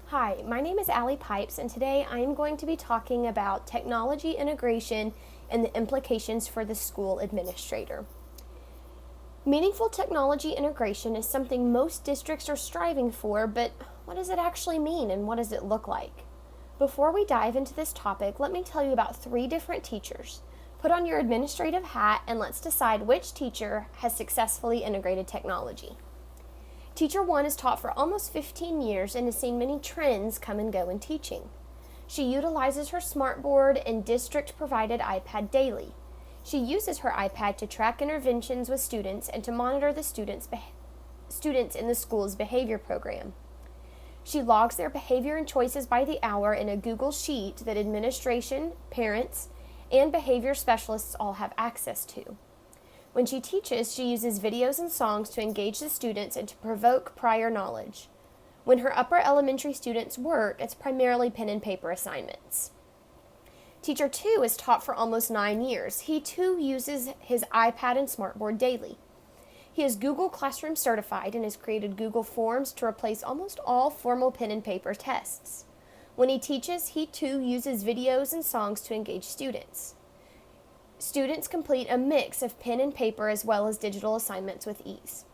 Hi, my name is Allie Pipes, and today I am going to be talking about technology integration and the implications for the school administrator. Meaningful technology integration is something most districts are striving for, but what does it actually mean and what does it look like? Before we dive into this topic, let me tell you about 3 different teachers. Put on your administrative hat and let's decide which teacher has successfully integrated technology. Teacher 1 has taught for almost 15 years and has seen many trends come and go in teaching. She utilizes her smartboard and district-provided iPad daily. She uses her iPad to track interventions with students and to monitor the students in the school's behavior program. She logs their behavior and choices by the hour in a Google Sheet that administration, parents, and behavior specialists all have access to. When she teaches, she uses videos and songs to engage the students and to provoke prior knowledge. When her upper elementary students work, it's primarily pen and paper assignments. Teacher 2 has taught for almost 9 years. He too uses his iPad and smartboard daily. He is Google Classroom certified and has created Google Forms to replace almost all formal pen and paper tests. When he teaches, he too uses videos and songs to engage students. Students complete a mix of pen and paper as well as digital assignments with ease.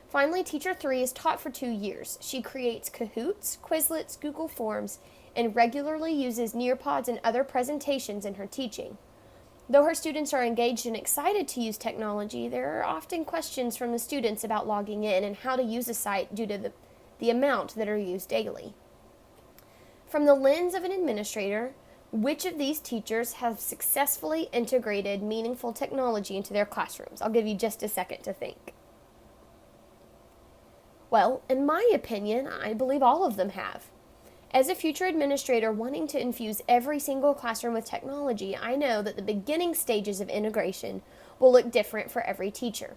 Finally, Teacher 3 is taught for 2 years. She creates Kahoots, Quizlets, Google Forms, and regularly uses Nearpods and other presentations in her teaching. Though her students are engaged and excited to use technology, there are often questions from the students about logging in and how to use a site due to the amount that are used daily. From the lens of an administrator, which of these teachers have successfully integrated meaningful technology into their classrooms? I'll give you just a second to think. Well, in my opinion, I believe all of them have. As a future administrator wanting to infuse every single classroom with technology, I know that the beginning stages of integration will look different for every teacher.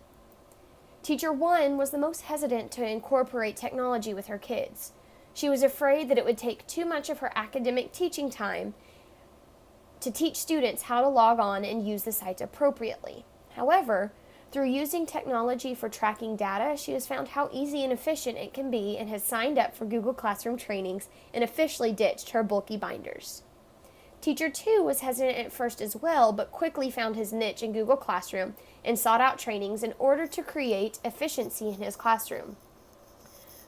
Teacher 1 was the most hesitant to incorporate technology with her kids. She was afraid that it would take too much of her academic teaching time to teach students how to log on and use the site appropriately. However, through using technology for tracking data, she has found how easy and efficient it can be and has signed up for Google Classroom trainings and officially ditched her bulky binders. Teacher 2 was hesitant at first as well, but quickly found his niche in Google Classroom and sought out trainings in order to create efficiency in his classroom.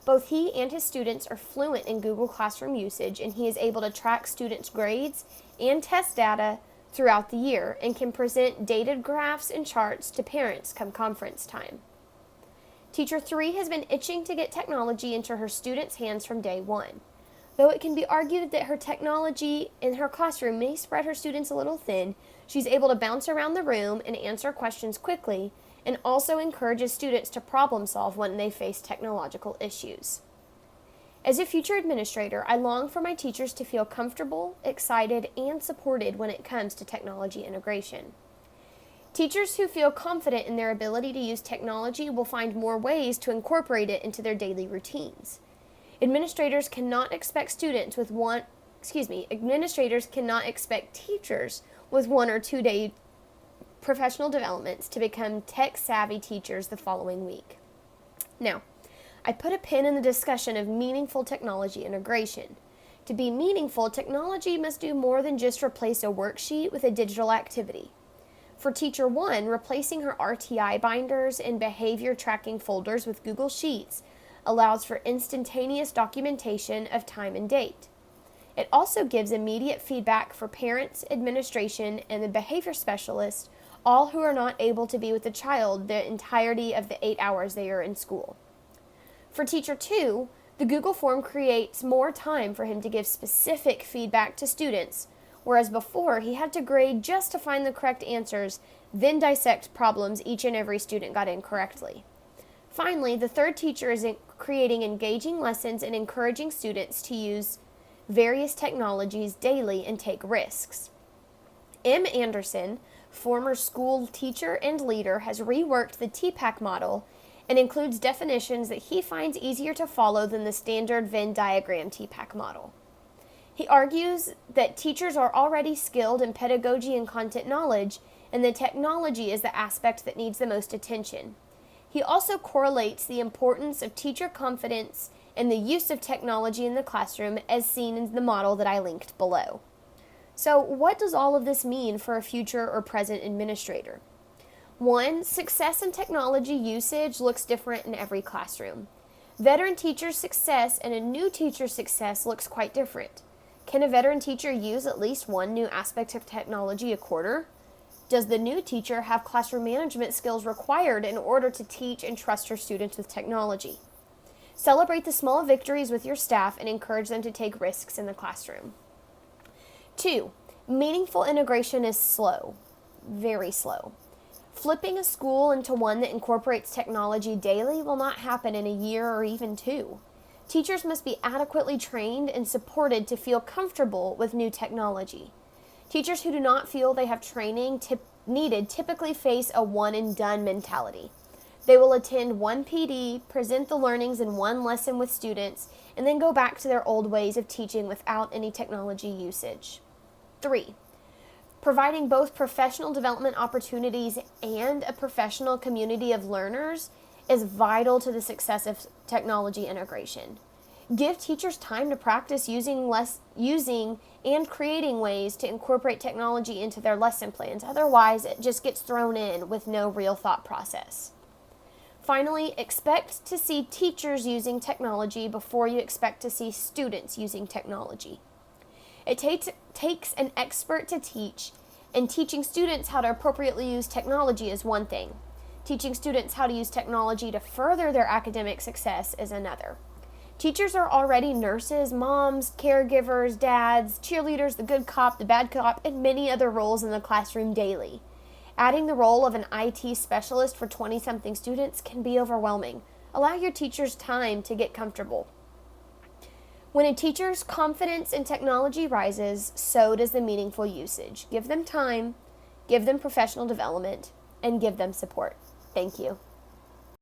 Both he and his students are fluent in Google Classroom usage, and he is able to track students' grades and test data throughout the year and can present dated graphs and charts to parents come conference time. Teacher 3 has been itching to get technology into her students' hands from day one. Though it can be argued that her technology in her classroom may spread her students a little thin, she's able to bounce around the room and answer questions quickly, and also encourages students to problem solve when they face technological issues. As a future administrator, I long for my teachers to feel comfortable, excited, and supported when it comes to technology integration. Teachers who feel confident in their ability to use technology will find more ways to incorporate it into their daily routines. Administrators cannot expect teachers with 1 or 2 day professional developments to become tech-savvy teachers the following week. Now, I put a pin in the discussion of meaningful technology integration. To be meaningful, technology must do more than just replace a worksheet with a digital activity. For Teacher 1, replacing her RTI binders and behavior tracking folders with Google Sheets allows for instantaneous documentation of time and date. It also gives immediate feedback for parents, administration, and the behavior specialist, all who are not able to be with the child the entirety of the 8 hours they are in school. For Teacher 2, the Google form creates more time for him to give specific feedback to students, whereas before he had to grade just to find the correct answers, then dissect problems each and every student got incorrectly. Finally, the third teacher is creating engaging lessons and encouraging students to use various technologies daily and take risks. M. Anderson, former school teacher and leader, has reworked the TPACK model and includes definitions that he finds easier to follow than the standard Venn diagram TPACK model. He argues that teachers are already skilled in pedagogy and content knowledge, and the technology is the aspect that needs the most attention. He also correlates the importance of teacher confidence and the use of technology in the classroom as seen in the model that I linked below. So, what does all of this mean for a future or present administrator? 1. Success in technology usage looks different in every classroom. Veteran teacher's success and a new teacher's success looks quite different. Can a veteran teacher use at least one new aspect of technology a quarter? Does the new teacher have classroom management skills required in order to teach and trust her students with technology? Celebrate the small victories with your staff and encourage them to take risks in the classroom. 2. Meaningful integration is slow, very slow. Flipping a school into one that incorporates technology daily will not happen in a year or even 2. Teachers must be adequately trained and supported to feel comfortable with new technology. Teachers who do not feel they have training needed typically face a one-and-done mentality. They will attend one PD, present the learnings in one lesson with students, and then go back to their old ways of teaching without any technology usage. 3. Providing both professional development opportunities and a professional community of learners is vital to the success of technology integration. Give teachers time to practice using and creating ways to incorporate technology into their lesson plans. Otherwise, it just gets thrown in with no real thought process. Finally, expect to see teachers using technology before you expect to see students using technology. It takes an expert to teach, and teaching students how to appropriately use technology is one thing. Teaching students how to use technology to further their academic success is another. Teachers are already nurses, moms, caregivers, dads, cheerleaders, the good cop, the bad cop, and many other roles in the classroom daily. Adding the role of an IT specialist for 20-something students can be overwhelming. Allow your teachers time to get comfortable. When a teacher's confidence in technology rises, so does the meaningful usage. Give them time, give them professional development, and give them support. Thank you.